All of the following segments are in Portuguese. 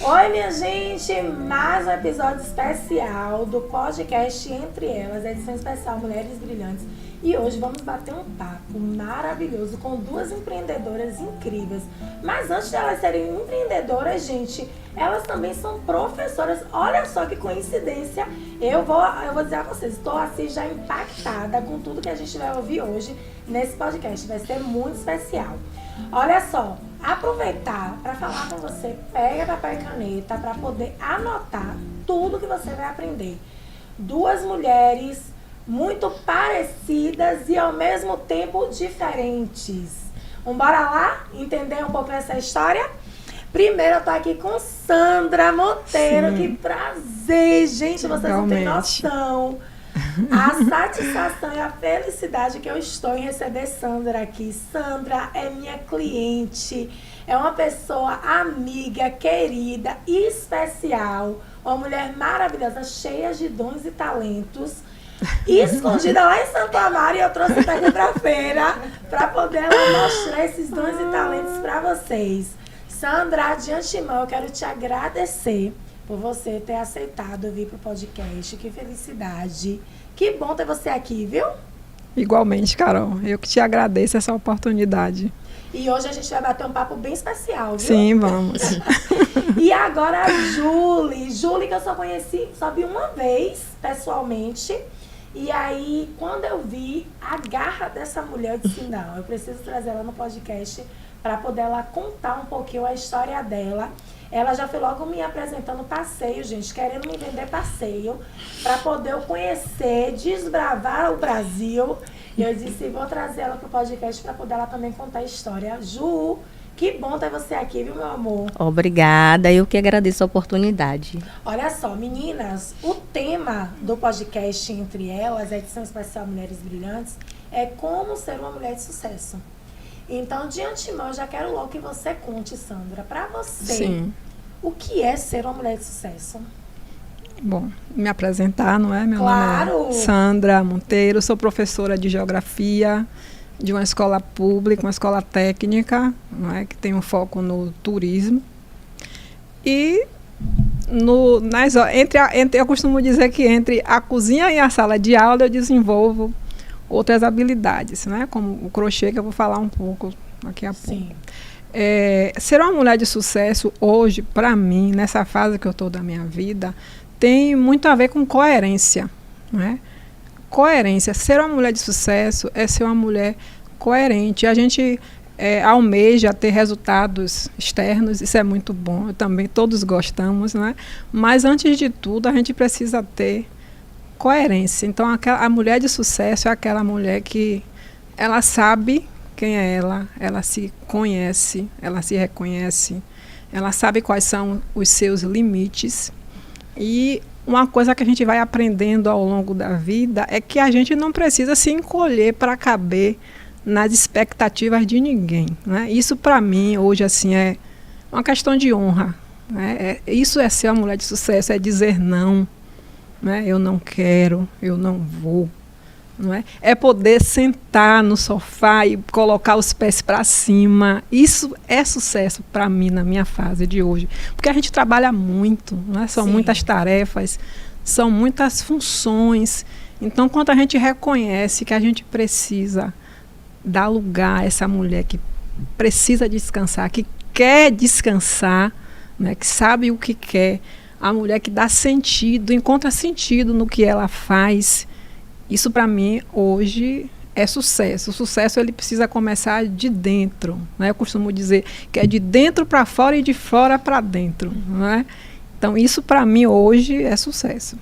Oi, minha gente! Mais um episódio especial do podcast Entre Elas, edição especial Mulheres Brilhantes. E hoje vamos bater um papo maravilhoso com duas empreendedoras incríveis. Mas antes de elas serem empreendedoras, gente, elas também são professoras. Olha só que coincidência. Eu vou dizer a vocês, estou assim já impactada com tudo que a gente vai ouvir hoje nesse podcast. Vai ser muito especial. Olha só, aproveitar para falar com você, pega papel e caneta para poder anotar tudo que você vai aprender. Duas mulheres muito parecidas e ao mesmo tempo diferentes. Bora lá entender um pouco essa história? Primeiro eu tô aqui com Sandra Monteiro. Sim. Que prazer, gente, vocês não têm noção. A satisfação e a felicidade que eu estou em receber Sandra aqui. Sandra é minha cliente, é uma pessoa amiga, querida e especial, uma mulher maravilhosa, cheia de dons e talentos, escondida lá em Santo Amaro, e eu trouxe até aqui pra feira para poder mostrar esses dons e talentos para vocês. Sandra, de antemão, eu quero te agradecer por você ter aceitado vir pro podcast. Que felicidade. Que bom ter você aqui, viu? Igualmente, Carol. Eu que te agradeço essa oportunidade. E hoje a gente vai bater um papo bem especial, viu? Sim, vamos. E agora a Julie. Julie, que eu só vi uma vez, pessoalmente. E aí, quando eu vi a garra dessa mulher, eu disse, não, eu preciso trazer ela no podcast para poder ela contar um pouquinho a história dela. Ela já foi logo me apresentando passeio, gente, querendo me vender passeio, para poder eu conhecer, desbravar o Brasil. E eu disse, vou trazer ela pro podcast para poder ela também contar a história. Ju, que bom ter você aqui, viu, meu amor? Obrigada, eu que agradeço a oportunidade. Olha só, meninas, o tema do podcast Entre Elas, a edição especial Mulheres Brilhantes, é como ser uma mulher de sucesso. Então, de antemão, eu já quero logo que você conte, Sandra, para você, sim, o que é ser uma mulher de sucesso? Bom, me apresentar, não é? Meu claro. Nome é Sandra Monteiro, sou professora de geografia de uma escola pública, uma escola técnica, não é? Que tem um foco no turismo. E eu costumo dizer que entre a cozinha e a sala de aula eu desenvolvo outras habilidades, né? Como o crochê, que eu vou falar um pouco daqui a pouco. Sim. Ser uma mulher de sucesso hoje, para mim, nessa fase que eu estou da minha vida, tem muito a ver com coerência, né? Coerência. Ser uma mulher de sucesso é ser uma mulher coerente. A gente almeja ter resultados externos, isso é muito bom, eu também, todos gostamos, né? Mas antes de tudo, a gente precisa ter coerência. Então, a mulher de sucesso é aquela mulher que ela sabe quem é ela se conhece, ela se reconhece, ela sabe quais são os seus limites. E uma coisa que a gente vai aprendendo ao longo da vida é que a gente não precisa se encolher para caber nas expectativas de ninguém, né? Isso, para mim, hoje, assim, é uma questão de honra, né? Isso é ser uma mulher de sucesso, é dizer não. Né? Eu não quero, eu não vou. Não é? É poder sentar no sofá e colocar os pés para cima. Isso é sucesso para mim na minha fase de hoje. Porque a gente trabalha muito, não é? São Sim. muitas tarefas, são muitas funções. Então, quando a gente reconhece que a gente precisa dar lugar a essa mulher que precisa descansar, que quer descansar, né? Que sabe o que quer, a mulher que dá sentido, encontra sentido no que ela faz, isso para mim hoje é sucesso. O sucesso ele precisa começar de dentro, né? Eu costumo dizer que é de dentro para fora e de fora para dentro, né? Então isso para mim hoje é sucesso.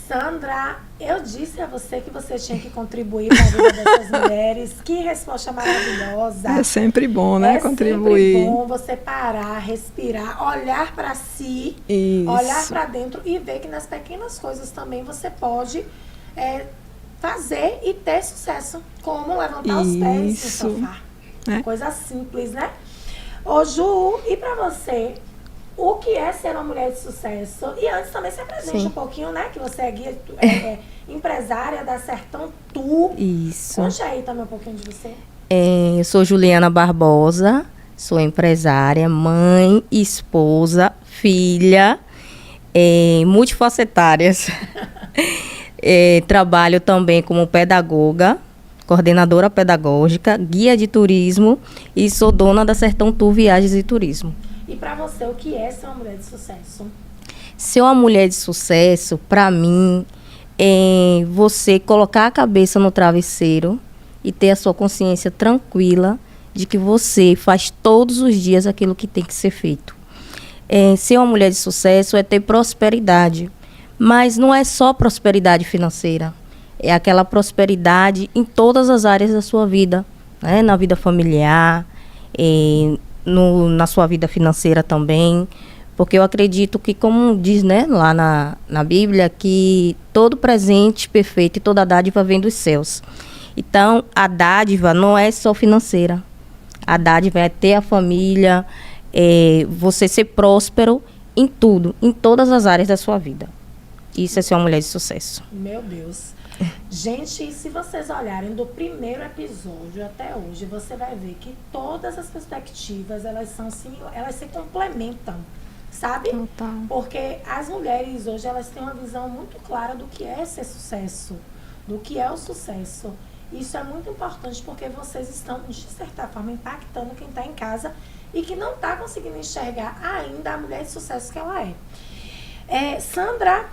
Sandra, eu disse a você que você tinha que contribuir para a vida dessas mulheres. Que resposta maravilhosa. É sempre bom, né? Contribuir. É sempre bom você parar, respirar, olhar para si, Isso. olhar para dentro e ver que nas pequenas coisas também você pode fazer e ter sucesso. Como levantar os pés no sofá. Coisa simples, né? Ô Ju, e para você, o que é ser uma mulher de sucesso? E antes também se apresente Sim. um pouquinho, né? Que você é guia, empresária da Sertão Tour. Isso. Conte aí também um pouquinho de você. Eu sou Juliana Barbosa, Sou empresária, mãe, esposa, filha, multifacetárias. Trabalho também como pedagoga, coordenadora pedagógica, guia de turismo e sou dona da Sertão Tour Viagens e Turismo. E para você, o que é ser uma mulher de sucesso? Ser uma mulher de sucesso, para mim, é você colocar a cabeça no travesseiro e ter a sua consciência tranquila de que você faz todos os dias aquilo que tem que ser feito. Ser uma mulher de sucesso é ter prosperidade, mas não é só prosperidade financeira, é aquela prosperidade em todas as áreas da sua vida, né? Na vida familiar, na sua vida financeira também, porque eu acredito que, como diz, né, lá na Bíblia, que todo presente perfeito e toda dádiva vem dos céus. Então, a dádiva não é só financeira. A dádiva é ter a família, você ser próspero em tudo, em todas as áreas da sua vida. Isso é ser uma mulher de sucesso. Meu Deus. Gente, se vocês olharem do primeiro episódio até hoje, você vai ver que todas as perspectivas, elas se complementam, sabe? Total. Porque as mulheres hoje, elas têm uma visão muito clara do que é ser sucesso, do que é o sucesso. Isso é muito importante porque vocês estão, de certa forma, impactando quem está em casa e que não está conseguindo enxergar ainda a mulher de sucesso que ela é. Sandra,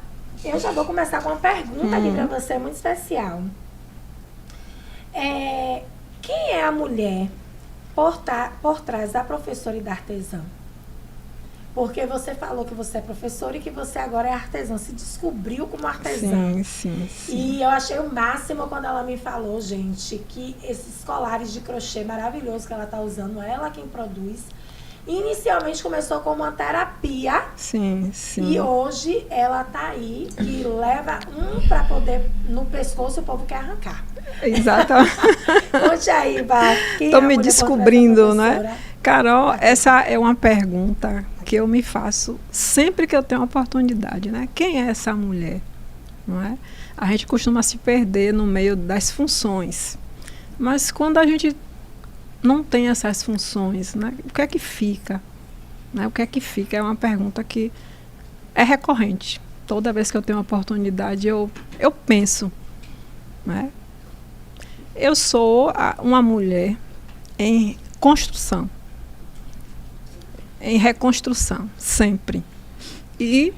eu já vou começar com uma pergunta aqui para você, muito especial. Quem é a mulher por trás da professora e da artesã? Porque você falou que você é professora e que você agora é artesã. Se descobriu como artesã. Sim. E eu achei o máximo quando ela me falou, gente, que esses colares de crochê maravilhosos que ela está usando, ela quem produz. Inicialmente começou como uma terapia. Sim. E hoje ela tá aí e leva para poder no pescoço e o povo quer arrancar. Exatamente. Conte aí, Bá. Estou me descobrindo, né? Carol, essa é uma pergunta que eu me faço sempre que eu tenho a oportunidade, né? Quem é essa mulher? Não é? A gente costuma se perder no meio das funções. Mas quando a gente não tem essas funções, né? O que é que fica? Né? O que é que fica? É uma pergunta que é recorrente. Toda vez que eu tenho a oportunidade, eu penso. Né? Eu sou uma mulher em construção. Em reconstrução, sempre. E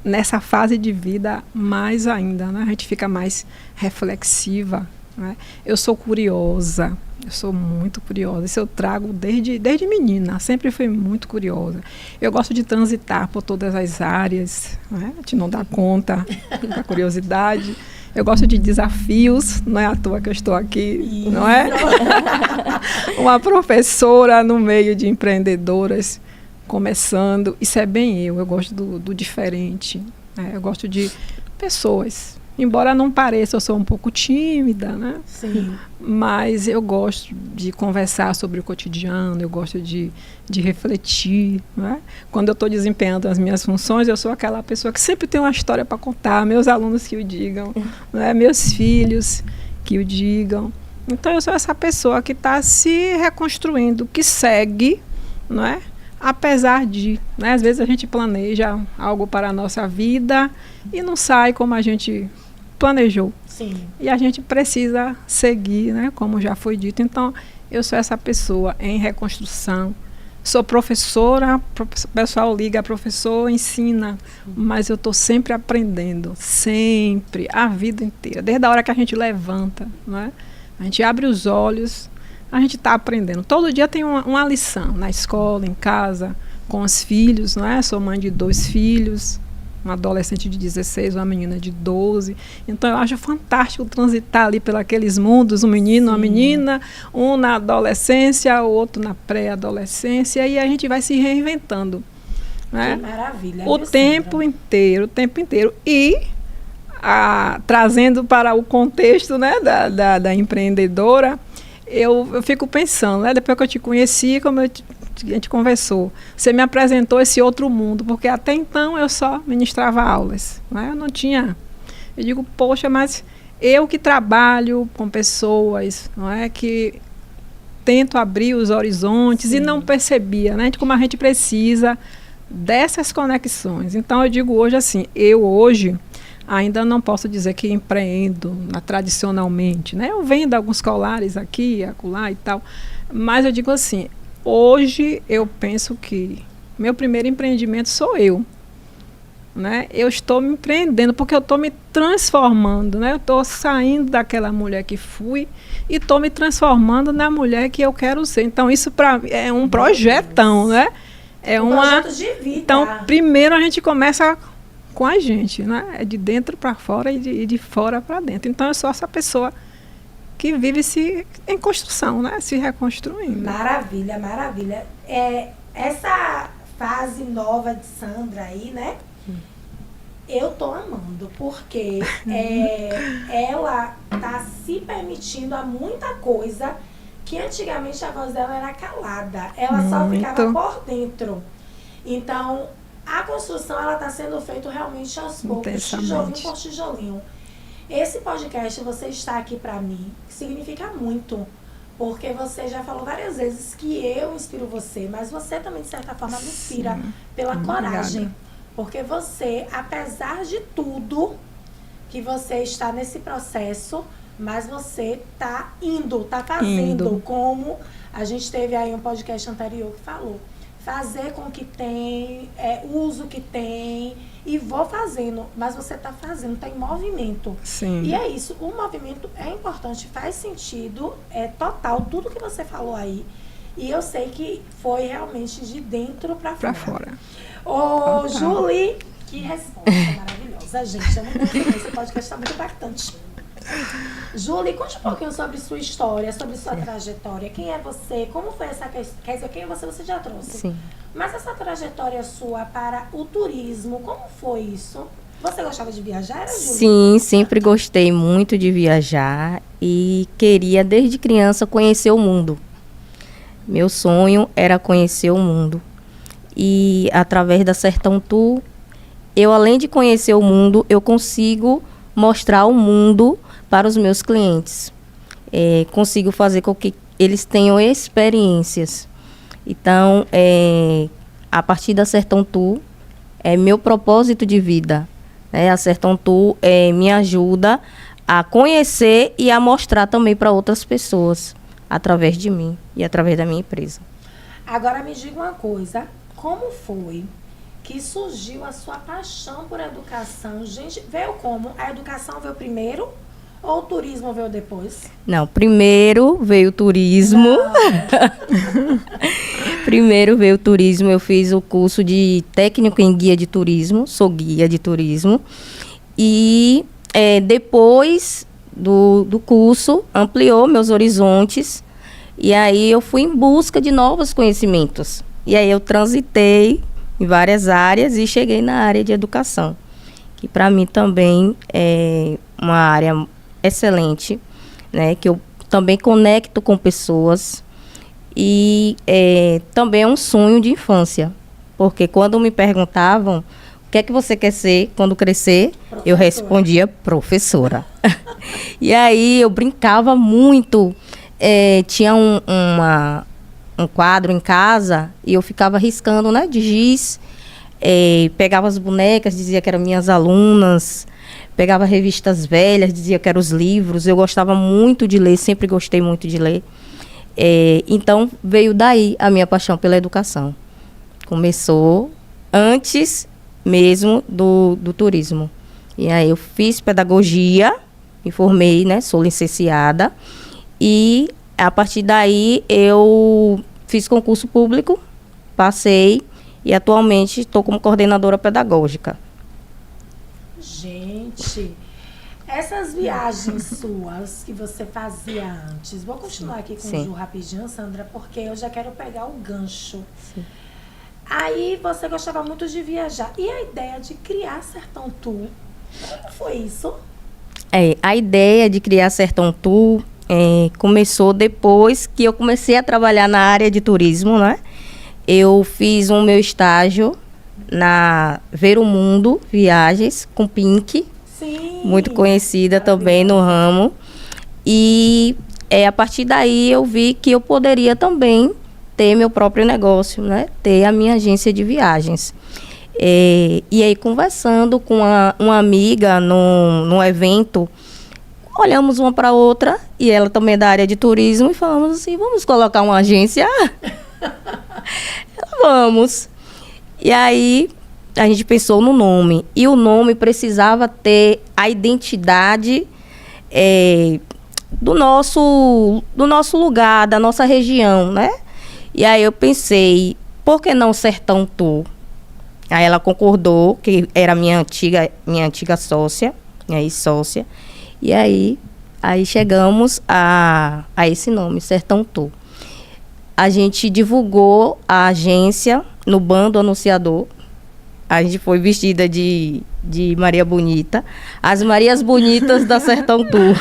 nessa fase de vida, mais ainda, né? A gente fica mais reflexiva. Né? Eu sou curiosa, eu sou muito curiosa. Isso eu trago desde menina, sempre fui muito curiosa. Eu gosto de transitar por todas as áreas, né? A gente não dá conta da curiosidade. Eu gosto de desafios, não é à toa que eu estou aqui, isso. Não é? Uma professora no meio de empreendedoras, começando. Isso é bem eu gosto do diferente. Né? Eu gosto de pessoas. Embora não pareça, eu sou um pouco tímida, né? Sim. Mas eu gosto de conversar sobre o cotidiano, eu gosto de refletir, né? Quando eu estou desempenhando as minhas funções, eu sou aquela pessoa que sempre tem uma história para contar, meus alunos que o digam, né? Meus filhos que o digam. Então, eu sou essa pessoa que está se reconstruindo, que segue, não é? Apesar de, né? Às vezes a gente planeja algo para a nossa vida e não sai como a gente planejou. Sim. E a gente precisa seguir, né? Como já foi dito. Então, eu sou essa pessoa em reconstrução. Sou professora, o pessoal liga, professor, ensina, mas eu estou sempre aprendendo, sempre, a vida inteira. Desde a hora que a gente levanta, não é? A gente abre os olhos, a gente está aprendendo. Todo dia tem uma lição, na escola, em casa, com os filhos, não é? Sou mãe de 2 filhos, uma adolescente de 16, uma menina de 12. Então, eu acho fantástico transitar ali pelos mundos, um menino, uma menina, um na adolescência, o outro na pré-adolescência, e a gente vai se reinventando. Né? Que maravilha. O tempo inteiro. E trazendo para o contexto, né, da empreendedora, eu fico pensando, né, depois que eu te conheci, como a gente conversou, você me apresentou esse outro mundo, porque até então eu só ministrava aulas, né? Eu não tinha, eu digo, poxa, mas eu que trabalho com pessoas, não é, que tento abrir os horizontes e não percebia, né? De como a gente precisa dessas conexões. Então, eu digo hoje assim, eu hoje ainda não posso dizer que empreendo tradicionalmente, né? Eu vendo alguns colares aqui, acolá e tal, mas eu digo assim, hoje eu penso que meu primeiro empreendimento sou eu, né? Eu estou me empreendendo porque eu estou me transformando, né? Eu estou saindo daquela mulher que fui e estou me transformando na mulher que eu quero ser. Então, isso para mim é um projetão, né? É um projeto de vida. Então, primeiro a gente começa com a gente, né? É de dentro para fora e de fora para dentro. Então, eu sou essa pessoa que vive em construção, né? Se reconstruindo. Maravilha, maravilha. Essa fase nova de Sandra aí, né? Eu tô amando, porque ela tá se permitindo a muita coisa que antigamente a voz dela era calada. Ela só ficava por dentro. Então, a construção, ela tá sendo feita realmente aos poucos, tijolinho por tijolinho. Esse podcast, você está aqui para mim, significa muito. Porque você já falou várias vezes que eu inspiro você, mas você também, de certa forma, me inspira pela coragem. Obrigada. Porque você, apesar de tudo que você está nesse processo, mas você tá fazendo, como a gente teve aí um podcast anterior que falou. Fazer com que tem, uso que tem, e vou fazendo, mas você tá fazendo, tá em movimento. Sim. E é isso, o movimento é importante, faz sentido, é total, tudo que você falou aí. E eu sei que foi realmente de dentro para fora. Ô, Julie, que resposta maravilhosa, gente. Eu não conheço, esse podcast está muito impactante. Julie, conte um pouquinho sobre sua história, sobre sua trajetória. Quem é você? Como foi essa questão? Quer dizer, quem é você já trouxe. Sim. Mas essa trajetória sua para o turismo, como foi isso? Você gostava de viajar, Julie? Sim, sempre gostei muito de viajar e queria, desde criança, conhecer o mundo. Meu sonho era conhecer o mundo. E através da Sertão Tour, eu, além de conhecer o mundo, eu consigo mostrar o mundo para os meus clientes. Consigo fazer com que eles tenham experiências. Então, a partir da Sertão Tour, é meu propósito de vida. A Sertão Tour me ajuda a conhecer e a mostrar também para outras pessoas, através de mim e através da minha empresa. Agora me diga uma coisa, como foi que surgiu a sua paixão por educação? Gente, veio como? A educação veio primeiro ou o turismo veio depois? Não, primeiro veio o turismo. Primeiro veio o turismo, eu fiz o curso de técnico em guia de turismo, sou guia de turismo. E depois do curso, ampliou meus horizontes. E aí eu fui em busca de novos conhecimentos. E aí eu transitei em várias áreas e cheguei na área de educação, que para mim também é uma área excelente, né? Que eu também conecto com pessoas e também é um sonho de infância, porque quando me perguntavam o que é que você quer ser quando crescer, eu respondia professora. E aí eu brincava muito. Tinha um quadro em casa e eu ficava riscando, né, de giz, pegava as bonecas, dizia que eram minhas alunas, pegava revistas velhas, dizia que eram os livros. Eu gostava muito de ler, sempre gostei muito de ler. Então veio daí a minha paixão pela educação. Começou antes mesmo do turismo. E aí eu fiz pedagogia, me formei, né, sou licenciada. E a partir daí eu fiz concurso público, passei e atualmente estou como coordenadora pedagógica. Gente, essas viagens suas que você fazia antes, vou continuar aqui com o Ju rapidinho, Sandra, porque eu já quero pegar o gancho. Sim. Aí você gostava muito de viajar. E a ideia de criar Sertão Tour, como foi isso? A ideia de criar Sertão Tour começou depois que eu comecei a trabalhar na área de turismo, né? Eu fiz o meu estágio na Ver o Mundo Viagens com Pink, sim, muito conhecida também no ramo. E a partir daí eu vi que eu poderia também ter meu próprio negócio, né? Ter a minha agência de viagens. E aí, conversando com uma amiga num evento, olhamos uma para outra, e ela também é da área de turismo, e falamos assim, vamos colocar uma agência? Vamos. E aí, a gente pensou no nome. E o nome precisava ter a identidade do nosso lugar, da nossa região, né? E aí eu pensei, por que não Sertão Tour? Aí ela concordou, que era minha antiga sócia, minha ex-sócia. E aí chegamos a esse nome, Sertão Tour. A gente divulgou a agência no bando anunciador. A gente foi vestida de Maria Bonita. As Marias Bonitas da Sertão Tour.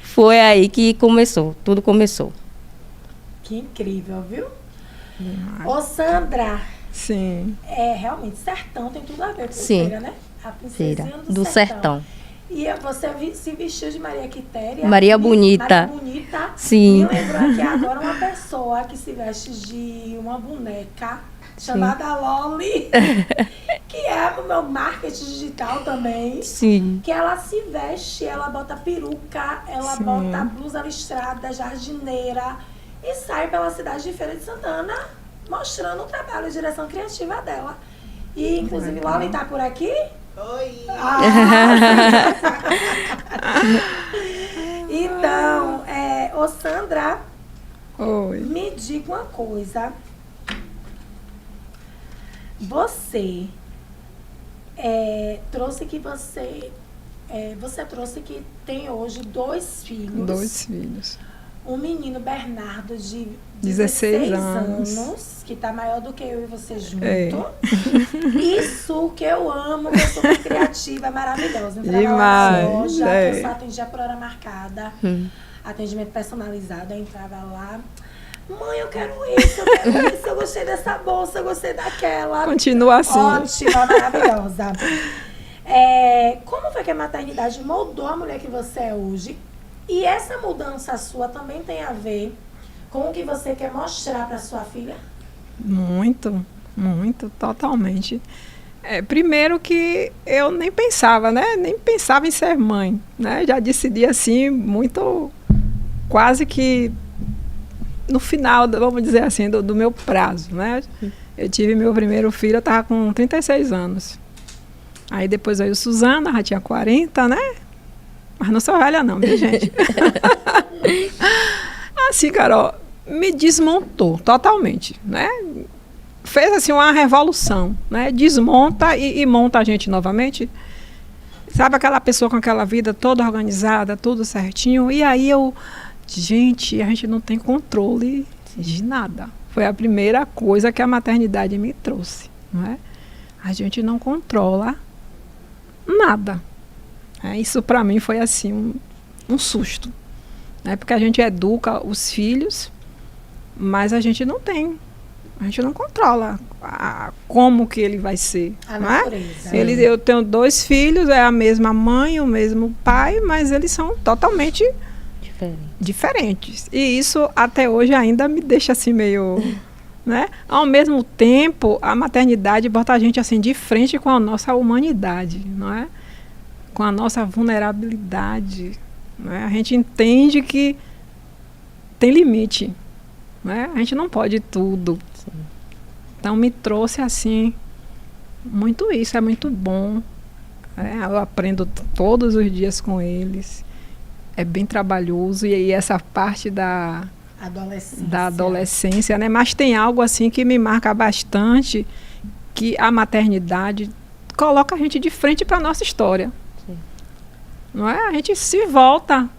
Foi aí que tudo começou. Que incrível, viu? Ô, Sandra. Sim. Realmente, sertão tem tudo a ver com Sim. feira, né? A princesinha Do sertão. E você se vestiu de Maria Quitéria. Maria Bonita. Maria Bonita. Sim. Me lembrou aqui agora uma pessoa que se veste de uma boneca chamada Loli, que é o meu marketing digital também. Sim. Que ela se veste, ela bota peruca, ela Sim. bota blusa listrada, jardineira e sai pela cidade de Feira de Santana mostrando o trabalho de direção criativa dela. E, inclusive, Loli tá por aqui? Oi! Então, ô Sandra, Oi. me diga uma coisa. Você trouxe que você trouxe que tem hoje 2 filhos. 2 filhos. Um menino, Bernardo, de 16 anos, que tá maior do que eu e você junto. Isso que eu amo, que eu sou muito criativa, é maravilhosa. Entrava lá na loja, que eu só atendia por hora marcada, atendimento personalizado, eu entrava lá. Mãe, eu quero isso, eu gostei dessa bolsa, eu gostei daquela. Continua assim. Ótima, maravilhosa. Como foi que a maternidade moldou a mulher que você é hoje? E essa mudança sua também tem a ver com o que você quer mostrar para sua filha? Muito, muito, totalmente. Primeiro que eu nem pensava, né? Nem pensava em ser mãe, né? Já decidi assim, muito, quase que no final, vamos dizer assim, do meu prazo, né? Eu tive meu primeiro filho, eu estava com 36 anos. Aí depois veio Suzana, já tinha 40, né? Mas não sou velha não, minha gente. Assim, Carol, me desmontou totalmente, né? Fez assim uma revolução, né? Desmonta e monta a gente novamente. Sabe aquela pessoa com aquela vida toda organizada, tudo certinho? E aí gente, a gente não tem controle de nada. Foi a primeira coisa que a maternidade me trouxe, não é? A gente não controla nada. Isso para mim foi assim um susto, né? Porque a gente educa os filhos, mas a gente não controla como que ele vai ser. A não natureza. Eu tenho 2 filhos, é a mesma mãe, o mesmo pai, mas eles são totalmente diferentes. E isso até hoje ainda me deixa assim meio... né? Ao mesmo tempo, a maternidade bota a gente assim de frente com a nossa humanidade, não é? Com a nossa vulnerabilidade, não é? A gente entende que tem limite, não é? A gente não pode tudo. Sim. Então me trouxe assim muito isso, é muito bom. Eu aprendo todos os dias com eles. É bem trabalhoso e aí essa parte da adolescência, né? Mas tem algo assim que me marca bastante, que a maternidade coloca a gente de frente para a nossa história. Sim. Não é? A gente se volta.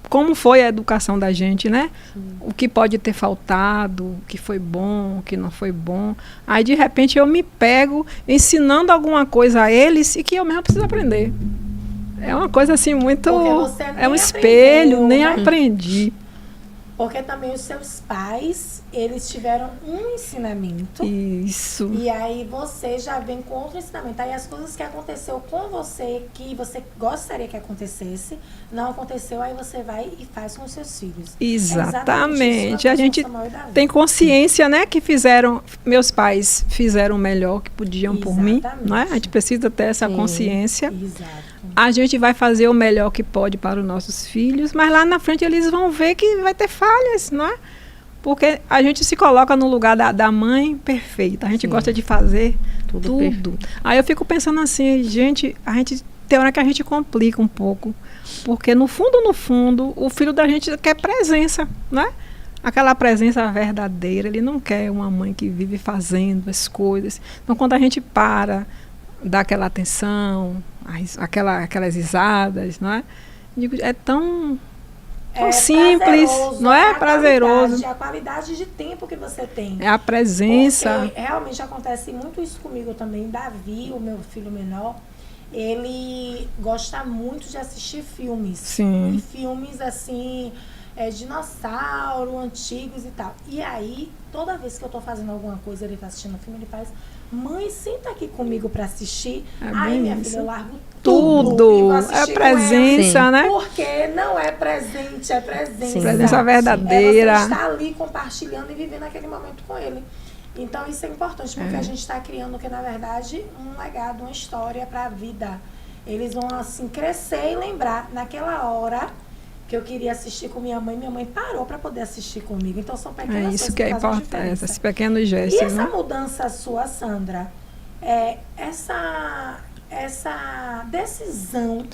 Como foi a educação da gente, né? Sim. O que pode ter faltado, o que foi bom, o que não foi bom. Aí, de repente, eu me pego ensinando alguma coisa a eles e que eu mesmo preciso aprender. É uma coisa assim muito... É um espelho, nem aprendi. Porque também os seus pais eles tiveram um ensinamento. Isso. E aí você já vem com outro ensinamento. Aí as coisas que aconteceu com você, que você gostaria que acontecesse, não aconteceu, aí você vai e faz com os seus filhos. Exatamente. A gente tem consciência, né, que meus pais fizeram o melhor que podiam por mim, não é? A gente precisa ter essa consciência. Exato. A gente vai fazer o melhor que pode para os nossos filhos, mas lá na frente eles vão ver que vai ter falhas, não é? Porque a gente se coloca no lugar da mãe perfeita. A gente gosta de fazer tudo. Aí eu fico pensando assim, gente, tem hora que a gente complica um pouco. Porque no fundo, o filho da gente quer presença, né? Aquela presença verdadeira. Ele não quer uma mãe que vive fazendo as coisas. Então, quando a gente dá aquela atenção, aquelas risadas, não é? Digo, é tão simples, não é? Prazeroso. A qualidade de tempo que você tem. É a presença. Porque realmente acontece muito isso comigo também. Davi, o meu filho menor, ele gosta muito de assistir filmes. Sim. E filmes assim, dinossauro, antigos e tal. E aí, toda vez que eu tô fazendo alguma coisa, ele tá assistindo o filme, ele faz: mãe, senta aqui comigo pra assistir. Aí, minha filha, eu largo tudo. É presença, né? Porque não é presente, é presença. Sim. Presença verdadeira. É você estar ali compartilhando e vivendo aquele momento com ele. Então, isso é importante, porque a gente está criando, que na verdade, um legado, uma história para a vida. Eles vão, assim, crescer e lembrar. Naquela hora que eu queria assistir com minha mãe parou para poder assistir comigo. Então, são pequenas coisas isso que é importante, esses pequenos gestos. E essa mudança sua, Sandra, essa decisão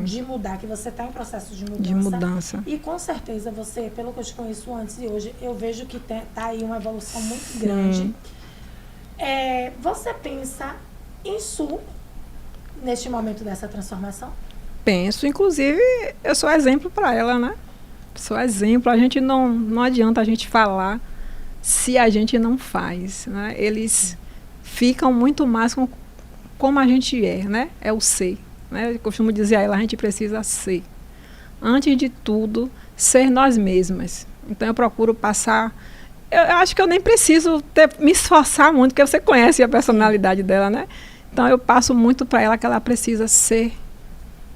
de mudar, que você está em processo de mudança. E com certeza você, pelo que eu te conheço antes e hoje, eu vejo que tá aí uma evolução muito grande. Você pensa isso neste momento dessa transformação? Penso, inclusive, eu sou exemplo para ela, né? Sou exemplo. A gente não adianta a gente falar se a gente não faz, né? Eles ficam muito mais com como a gente é, né? É o ser, né? Eu costumo dizer a ela, a gente precisa ser. Antes de tudo, ser nós mesmas. Então eu procuro passar. Eu acho que eu nem preciso me esforçar muito, porque você conhece a personalidade dela, né? Então eu passo muito para ela que ela precisa ser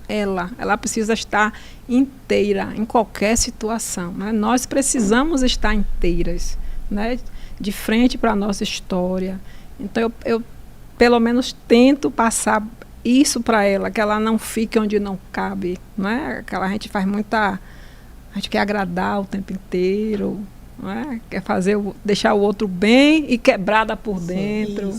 ela precisa estar inteira em qualquer situação, né? Nós precisamos estar inteiras, né? De frente para a nossa história. Então eu pelo menos tento passar isso para ela, que ela não fique onde não cabe, né? A gente faz a gente quer agradar o tempo inteiro, não é? Quer deixar o outro bem e quebrada por dentro,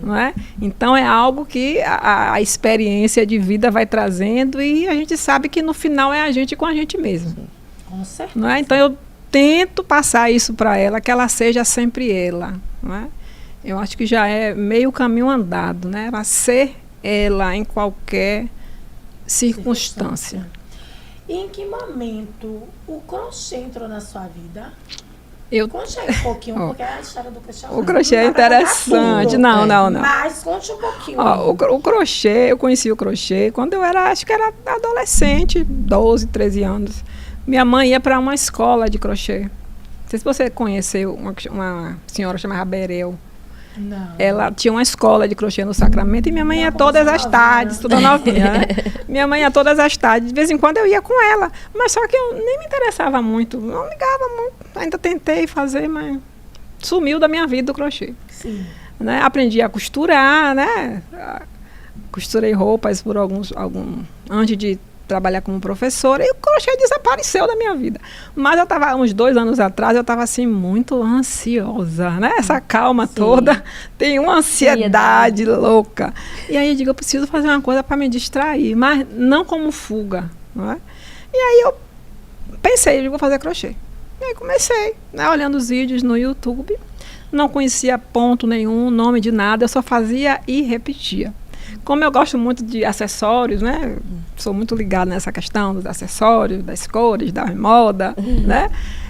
não é? Então é algo que a experiência de vida vai trazendo e a gente sabe que no final é a gente com a gente mesmo. Com certeza. Não é? Então eu tento passar isso para ela, que ela seja sempre ela, não é? Eu acho que já é meio caminho andado, né? Ela ser ela em qualquer circunstância. E em que momento o crochê entrou na sua vida? Conte aí um pouquinho, porque a história do crochê... O crochê é interessante. Não. Mas conte um pouquinho. O crochê, eu conheci o crochê quando eu acho que era adolescente, 12, 13 anos. Minha mãe ia para uma escola de crochê. Não sei se você conheceu uma senhora chamada Bereu. Não. Ela tinha uma escola de crochê no Sacramento e minha mãe ia todas as tardes, toda novinha, né? Minha mãe ia todas as tardes, de vez em quando eu ia com ela, mas só que eu nem me interessava muito, não ligava muito, ainda tentei fazer, mas sumiu da minha vida o crochê. Sim. Né? Aprendi a costurar, né? Costurei roupas por antes de trabalhar como professora e o crochê desapareceu da minha vida. Mas eu estava, uns 2 anos atrás, eu estava assim, muito ansiosa, né? Essa calma toda, tem uma ansiedade louca. E aí eu digo, eu preciso fazer uma coisa para me distrair, mas não como fuga, não é? E aí eu pensei, eu digo, vou fazer crochê. E aí comecei, né? Olhando os vídeos no YouTube, não conhecia ponto nenhum, nome de nada, eu só fazia e repetia. Como eu gosto muito de acessórios, né? Sou muito ligada nessa questão dos acessórios, das cores, da moda, né?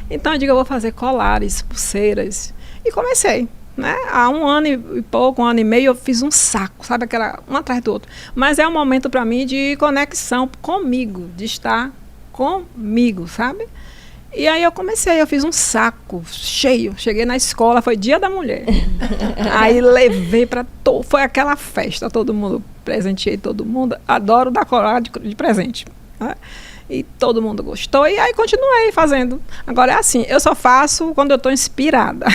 Então eu digo, eu vou fazer colares, pulseiras. E comecei, né? Há 1 ano e pouco, 1 ano e meio, eu fiz um saco, sabe? Aquela, um atrás do outro. Mas é um momento para mim de conexão comigo, de estar comigo, sabe? E aí eu fiz um saco cheio. Cheguei na escola, foi Dia da Mulher. Aí levei foi aquela festa, todo mundo, presenteei todo mundo. Adoro dar colar de presente, né? E todo mundo gostou. E aí continuei fazendo. Agora é assim, eu só faço quando eu estou inspirada.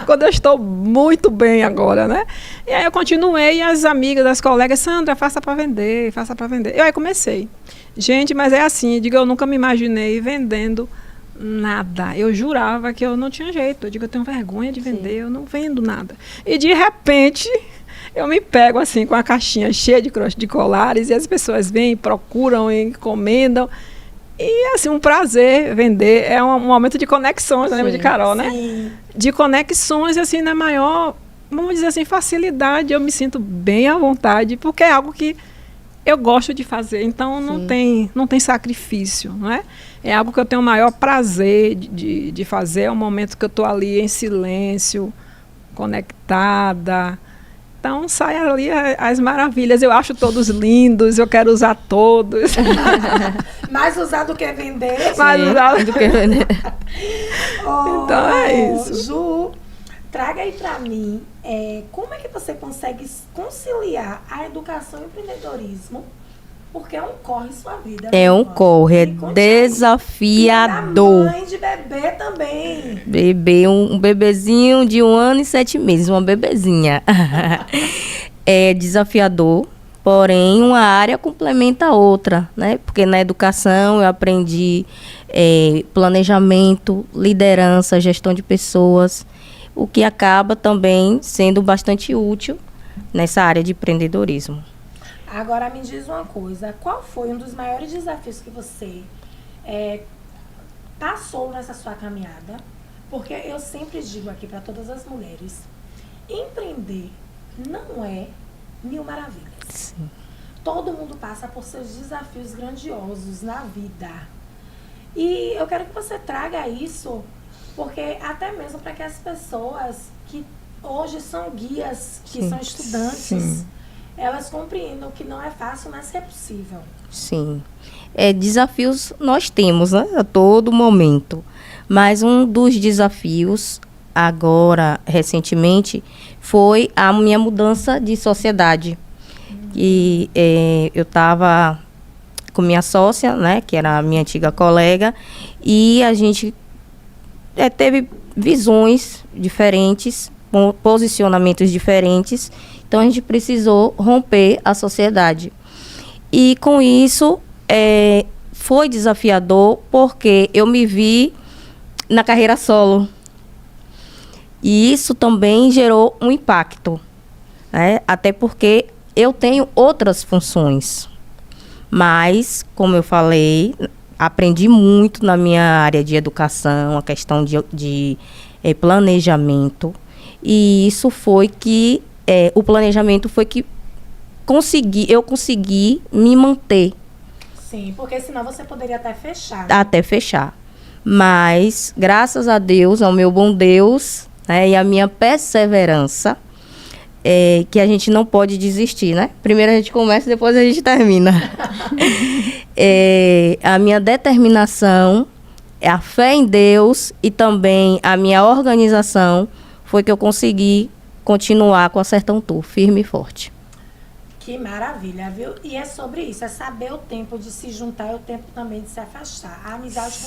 Quando eu estou muito bem agora, né? E aí eu continuei, e as amigas, as colegas, Sandra, faça para vender, faça para vender. E aí comecei. Gente, mas é assim, eu nunca me imaginei vendendo nada. Eu jurava que eu não tinha jeito. Eu tenho vergonha de vender, eu não vendo nada. E de repente, eu me pego assim com a caixinha cheia de colares, e as pessoas vêm, procuram, encomendam. E assim, um prazer vender. É um momento de conexões, lembra de Carol, né? Sim. De conexões, assim, na maior, vamos dizer assim, facilidade. Eu me sinto bem à vontade, porque é algo que eu gosto de fazer, então não tem sacrifício, não é? É algo que eu tenho o maior prazer de fazer, é um momento que eu estou ali em silêncio, conectada. Então sai ali as maravilhas. Eu acho todos lindos, eu quero usar todos. Mais usar do que vender. Mais usar do que vender. Então é isso. Ju, traga aí para mim, como é que você consegue conciliar a educação e o empreendedorismo? Porque é um corre em sua vida. É um corre, é desafiador. E mãe de bebê também. Bebê, um bebezinho de 1 ano e 7 meses, uma bebezinha. É desafiador, porém uma área complementa a outra, né? Porque na educação eu aprendi planejamento, liderança, gestão de pessoas, o que acaba também sendo bastante útil nessa área de empreendedorismo. Agora me diz uma coisa, qual foi um dos maiores desafios que você passou nessa sua caminhada? Porque eu sempre digo aqui para todas as mulheres, empreender não é mil maravilhas. Sim. Todo mundo passa por seus desafios grandiosos na vida. E eu quero que você traga isso, porque até mesmo para que as pessoas que hoje são guias, que são estudantes, elas compreendam que não é fácil, mas que é possível. Sim. Desafios nós temos, né, a todo momento. Mas um dos desafios, agora, recentemente, foi a minha mudança de sociedade. E eu estava com minha sócia, né, que era a minha antiga colega, e a gente teve visões diferentes, posicionamentos diferentes. Então, a gente precisou romper a sociedade. E, com isso, foi desafiador, porque eu me vi na carreira solo. E isso também gerou um impacto, né? Até porque eu tenho outras funções. Mas, como eu falei, aprendi muito na minha área de educação, a questão de planejamento. E isso foi que... o planejamento foi que eu consegui me manter. Sim, porque senão você poderia até fechar. Até fechar. Mas, graças a Deus, ao meu bom Deus, né, e a minha perseverança, que a gente não pode desistir, né? Primeiro a gente começa, depois a gente termina. A minha determinação, a fé em Deus e também a minha organização foi que eu consegui continuar com a Sertão Tour, firme e forte. Que maravilha, viu? E é sobre isso, é saber o tempo de se juntar e o tempo também de se afastar. A amizade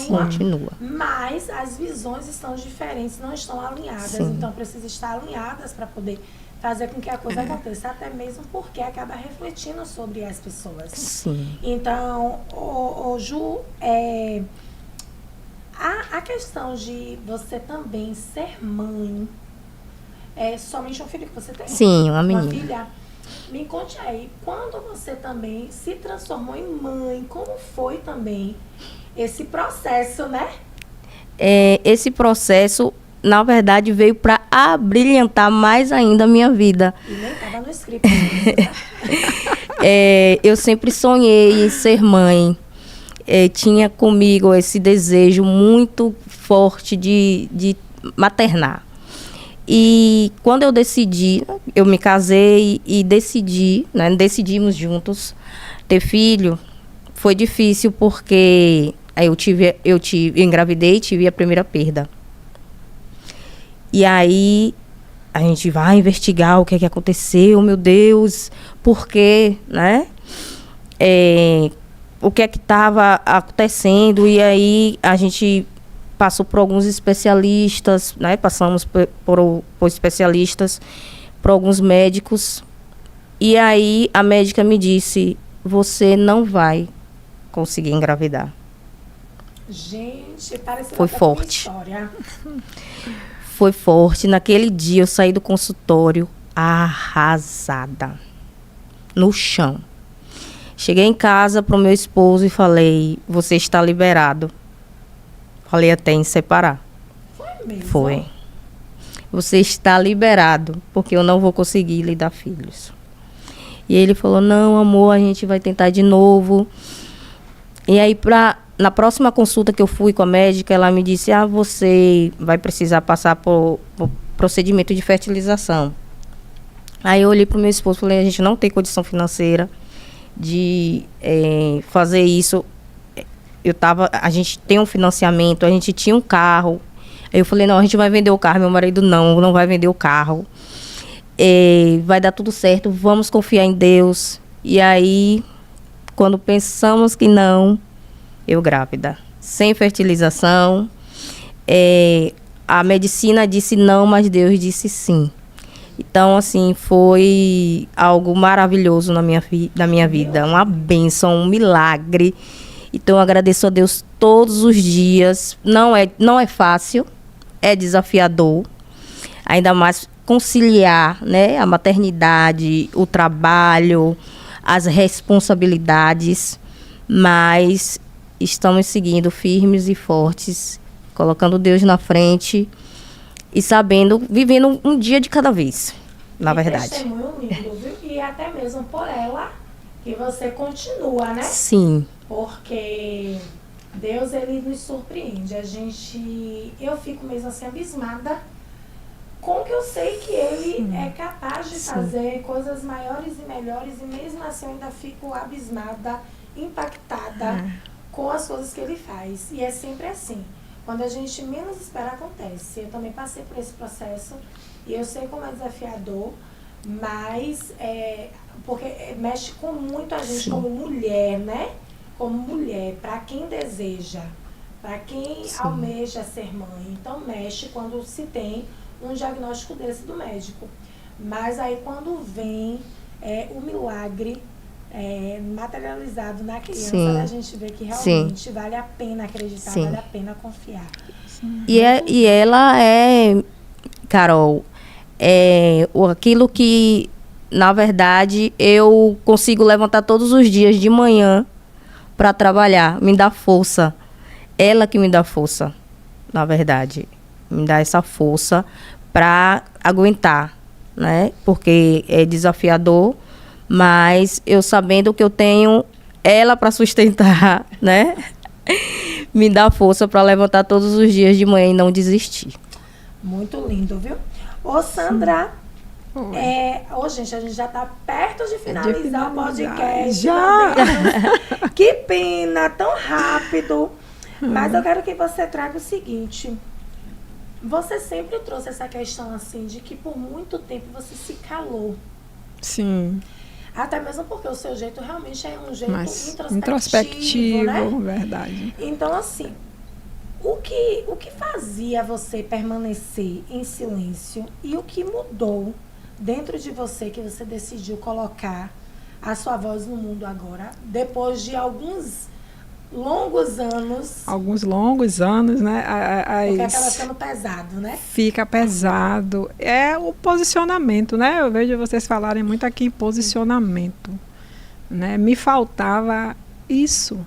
continua. Mas as visões estão diferentes, não estão alinhadas. Sim. Então, precisa estar alinhadas para poder fazer com que a coisa aconteça, até mesmo porque acaba refletindo sobre as pessoas. Sim. Então, Ju, a questão de você também ser mãe, somente um filho que você tem? Sim, uma menina. Uma filha? Me conte aí, quando você também se transformou em mãe, como foi também esse processo, né? Esse processo, na verdade, veio para abrilhantar mais ainda a minha vida. E nem estava no script. Eu sempre sonhei em ser mãe. Tinha comigo esse desejo muito forte de maternar. E quando eu decidi, eu me casei e decidi, né, decidimos juntos ter filho. Foi difícil porque Aí eu engravidei e tive a primeira perda. E aí a gente vai investigar o que é que aconteceu, meu Deus, por quê, né? O que é que estava acontecendo, e aí a gente passou por alguns especialistas, né? Passamos por especialistas, por alguns médicos, e aí a médica me disse, você não vai conseguir engravidar. Gente, parece foi forte. Foi forte. Naquele dia eu saí do consultório arrasada, no chão. Cheguei em casa para o meu esposo e falei, você está liberado. Falei até em separar. Foi mesmo? Foi. Você está liberado, porque eu não vou conseguir lhe dar filhos. E ele falou, não, amor, a gente vai tentar de novo. E aí, na próxima consulta que eu fui com a médica, ela me disse, você vai precisar passar por procedimento de fertilização. Aí eu olhei para o meu esposo e falei, a gente não tem condição financeira de fazer isso. A gente tem um financiamento, a gente tinha um carro. Aí eu falei, não, a gente vai vender o carro. Meu marido, não vai vender o carro. Vai dar tudo certo, vamos confiar em Deus. E aí, quando pensamos que não, eu grávida, sem fertilização. A medicina disse não, mas Deus disse sim. Então, assim, foi algo maravilhoso na minha vida, uma bênção, um milagre. Então, eu agradeço a Deus todos os dias. Não é fácil, é desafiador, ainda mais conciliar, né, a maternidade, o trabalho, as responsabilidades, mas estamos seguindo firmes e fortes, colocando Deus na frente e vivendo um dia de cada vez, na verdade. Testemunho lindo, viu? E até mesmo por ela, que você continua, né? Sim. Porque Deus, ele nos surpreende. Eu fico mesmo assim abismada com que eu sei que ele é capaz de fazer coisas maiores e melhores, e mesmo assim eu ainda fico abismada, impactada com as coisas que ele faz. E é sempre assim. Quando a gente menos espera, acontece. Eu também passei por esse processo e eu sei como é desafiador, mas porque mexe com muito a gente como mulher, né? Como mulher, para quem deseja, para quem almeja ser mãe. Então mexe quando se tem um diagnóstico desse do médico. Mas aí quando vem o milagre materializado na criança, a gente vê que realmente vale a pena acreditar, vale a pena confiar. E ela Carol, aquilo que, na verdade, eu consigo levantar todos os dias de manhã para trabalhar, me dá força. Ela que me dá força, na verdade. Me dá essa força para aguentar, né? Porque é desafiador, mas eu sabendo que eu tenho ela para sustentar, né? Me dá força para levantar todos os dias de manhã e não desistir. Muito lindo, viu? Ô, Sandra, gente, a gente já tá perto de finalizar o podcast. Já! Que pena, tão rápido. Mas eu quero que você traga o seguinte. Você sempre trouxe essa questão assim de que por muito tempo você se calou. Sim. Até mesmo porque o seu jeito realmente é um jeito mais introspectivo, né? Verdade. Então, assim, o que fazia você permanecer em silêncio e o que mudou dentro de você que você decidiu colocar a sua voz no mundo agora, depois de alguns longos anos, né? Porque acaba ficando pesado, né? Fica pesado. É o posicionamento, né? Eu vejo vocês falarem muito aqui em posicionamento, né? Me faltava isso.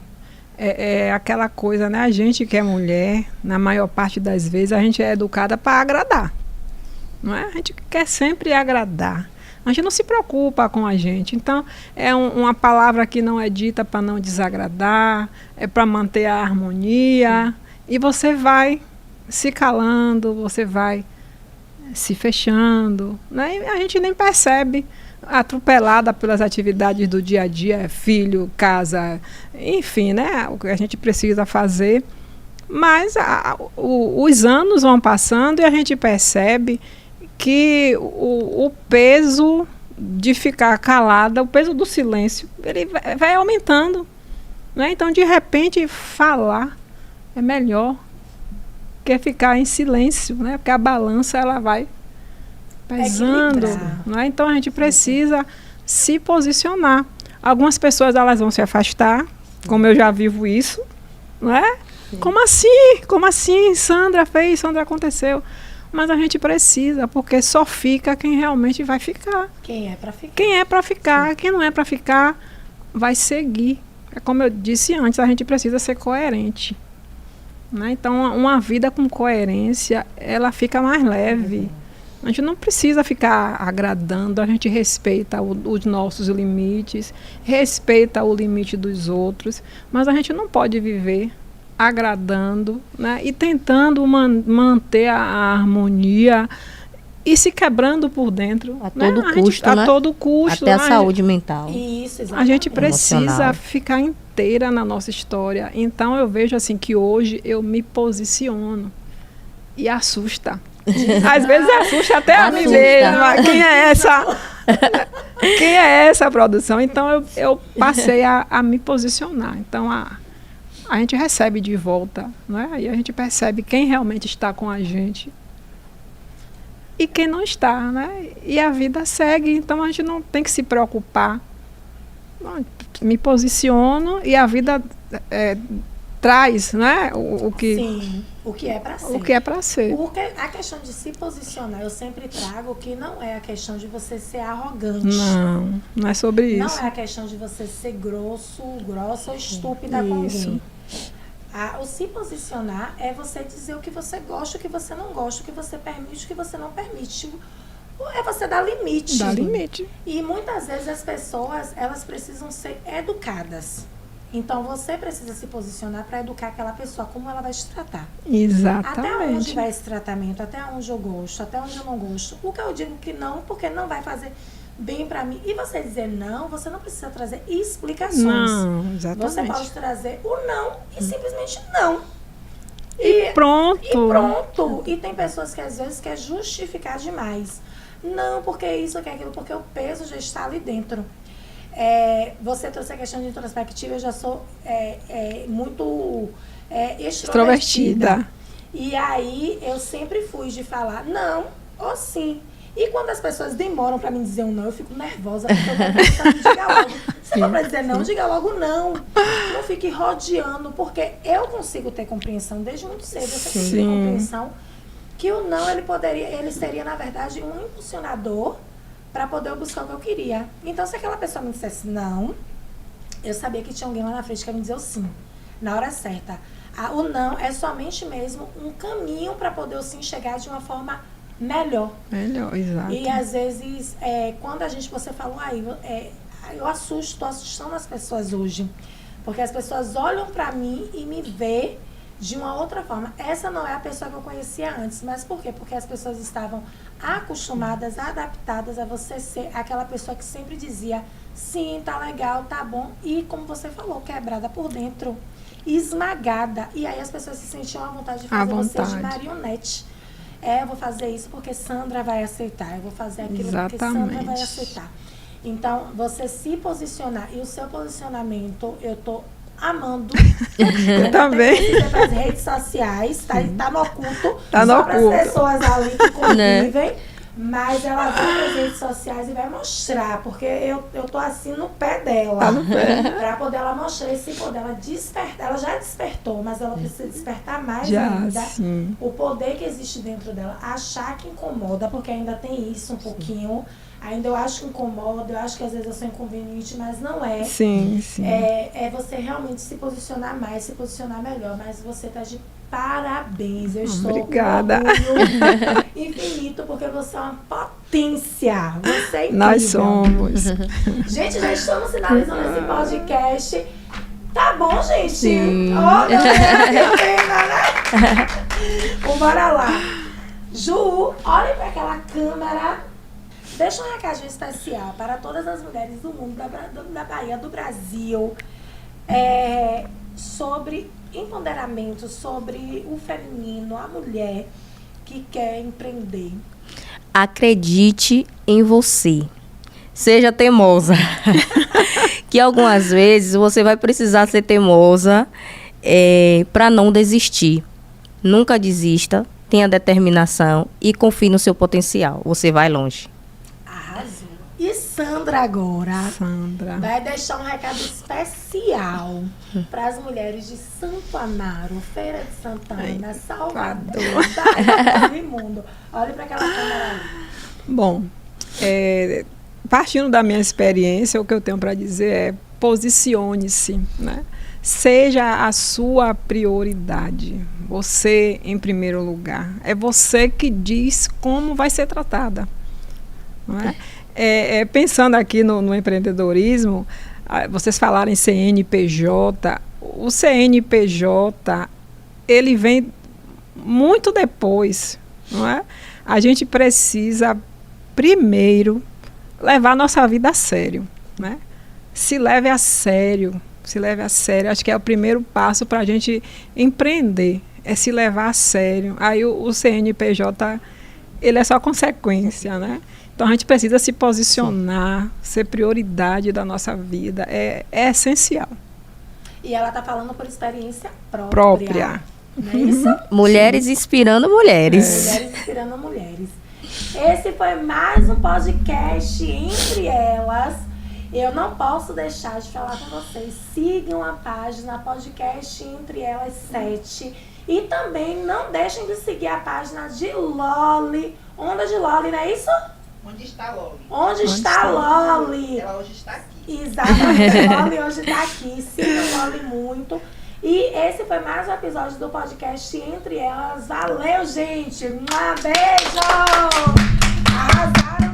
Aquela coisa, né? A gente que é mulher, na maior parte das vezes, a gente é educada para agradar, não é? A gente quer sempre agradar. A gente não se preocupa com a gente. Então, é uma palavra que não é dita para não desagradar, é para manter a harmonia. E você vai se calando, você vai se fechando, né? E a gente nem percebe. atropelada pelas atividades do dia a dia, filho, casa, enfim, né? O que a gente precisa fazer. Mas os anos vão passando e a gente percebe que o peso de ficar calada, o peso do silêncio, ele vai aumentando. Né? Então, de repente, falar é melhor que ficar em silêncio, né? Porque a balança ela vai pesando. Né? Então, a gente precisa se posicionar. Algumas pessoas elas vão se afastar, como eu já vivo isso. Né? Como assim? Como assim? Sandra fez, Sandra aconteceu. Mas a gente precisa, porque só fica quem realmente vai ficar. Quem é para ficar. Quem é para ficar. Quem não é para ficar, vai seguir. É como eu disse antes, a gente precisa ser coerente. Né? Então, uma vida com coerência, ela fica mais leve. A gente não precisa ficar agradando, a gente respeita os nossos limites, respeita o limite dos outros, mas a gente não pode viver agradando, né? E tentando manter a harmonia e se quebrando por dentro. A todo custo, né? A todo custo. Até a saúde mental. Isso, exatamente. A gente precisa emocional. ficar inteira na nossa história. Então eu vejo assim que hoje eu me posiciono e assusta. Às vezes assusta até a mim mesma. Quem é essa? Quem é essa produção? Então eu passei a me posicionar. Então a gente recebe de volta, né? E a gente percebe quem realmente está com a gente e quem não está, né? E a vida segue, então a gente não tem que se preocupar. Não, me posiciono e a vida traz, né? O que, sim, o que é para ser. O que é para ser. Porque a questão de se posicionar, eu sempre trago que não é a questão de você ser arrogante. Não é sobre isso. Não é a questão de você ser grossa ou estúpida com alguém. O se posicionar é você dizer o que você gosta, o que você não gosta, o que você permite, o que você não permite. É você dar limite. Dá limite. E muitas vezes as pessoas, elas precisam ser educadas. Então você precisa se posicionar para educar aquela pessoa, como ela vai te tratar. Exatamente. Até onde vai esse tratamento, até onde eu gosto, até onde eu não gosto. O que eu digo que não, porque não vai fazer bem para mim. E você dizer não, você não precisa trazer explicações. Não, exatamente. Você pode trazer o não e simplesmente não. E pronto. E pronto. E tem pessoas que às vezes querem justificar demais. Não, porque isso, que aquilo, porque o peso já está ali dentro. Você trouxe a questão de introspectiva, eu já sou muito extrovertida. E aí eu sempre fui de falar não ou sim. E quando as pessoas demoram para me dizer um não, eu fico nervosa, porque eu tô pensando, diga logo. Se for para dizer não, diga logo não. Não fique rodeando, porque eu consigo ter compreensão desde muito cedo. Eu sempre tive compreensão que o não, ele seria, na verdade, um impulsionador para poder eu buscar o que eu queria. Então, se aquela pessoa me dissesse não, eu sabia que tinha alguém lá na frente que ia me dizer o sim, na hora certa. O não é somente mesmo um caminho para poder o sim chegar de uma forma melhor. Melhor, exato. E às vezes, quando você falou eu estou assustando as pessoas hoje. Porque as pessoas olham para mim e me vê de uma outra forma. Essa não é a pessoa que eu conhecia antes. Mas por quê? Porque as pessoas estavam acostumadas, adaptadas a você ser aquela pessoa que sempre dizia sim, tá legal, tá bom. E como você falou, quebrada por dentro, esmagada. E aí as pessoas se sentiam à vontade de fazer você de marionete. Eu vou fazer isso porque Sandra vai aceitar. Eu vou fazer aquilo porque Sandra vai aceitar. Então, você se posicionar. E o seu posicionamento, eu tô amando. Eu também. Você faz redes sociais, tá no oculto. Tá só no para as oculto. pessoas ali que convivem. Mas ela vai para as redes sociais e vai mostrar. Porque eu tô assim no pé dela. Tá no pé. Para poder ela mostrar esse poder. Ela despertar. Ela já despertou, mas ela precisa despertar mais já, ainda. Sim. O poder que existe dentro dela. Achar que incomoda, porque ainda tem isso um pouquinho. Ainda eu acho que incomoda, eu acho que às vezes eu sou inconveniente, mas não é. Sim, sim. É você realmente se posicionar mais, se posicionar melhor. Mas você tá de parabéns. Eu estou Obrigada. com orgulho infinito, porque você é uma potência. Você é incrível. Nós somos. Gente, já estamos finalizando esse podcast. Tá bom, gente? Sim. Oh, que pena, né? Bora lá. Ju, olha para aquela câmera. Deixa um recadinho especial para todas as mulheres do mundo, da Bahia, do Brasil, sobre empoderamento, sobre o feminino, a mulher que quer empreender. Acredite em você. Seja teimosa. Que algumas vezes você vai precisar ser teimosa para não desistir. Nunca desista, tenha determinação e confie no seu potencial. Você vai longe. Arrasou. E Sandra agora vai deixar um recado especial para as mulheres de Santo Amaro, Feira de Santana, Salvador, Bahia do Mundo. Olhe para aquela câmera ali. Bom, partindo da minha experiência, o que eu tenho para dizer é posicione-se, né? Seja a sua prioridade, você em primeiro lugar. É você que diz como vai ser tratada, não é? Pensando aqui no empreendedorismo, vocês falaram em CNPJ, o CNPJ, ele vem muito depois, não é? A gente precisa, primeiro, levar a nossa vida a sério, né? Se leve a sério. Acho que é o primeiro passo para a gente empreender, é se levar a sério. Aí o CNPJ, ele é só consequência, né? Então a gente precisa se posicionar, ser prioridade da nossa vida, é essencial. E ela está falando por experiência própria. Não é isso? Mulheres inspirando mulheres. Mulheres inspirando mulheres. Esse foi mais um podcast Entre Elas. Eu não posso deixar de falar com vocês. Sigam a página Podcast Entre Elas 7. E também não deixem de seguir a página de Loli. Onda de Loli, não é isso? Onde está Loli? Onde está Loli? Ela hoje está aqui. Exatamente, Loli hoje está aqui. Sigam Loli muito. E esse foi mais um episódio do podcast Entre Elas. Valeu, gente! Um beijo! Arrasaram!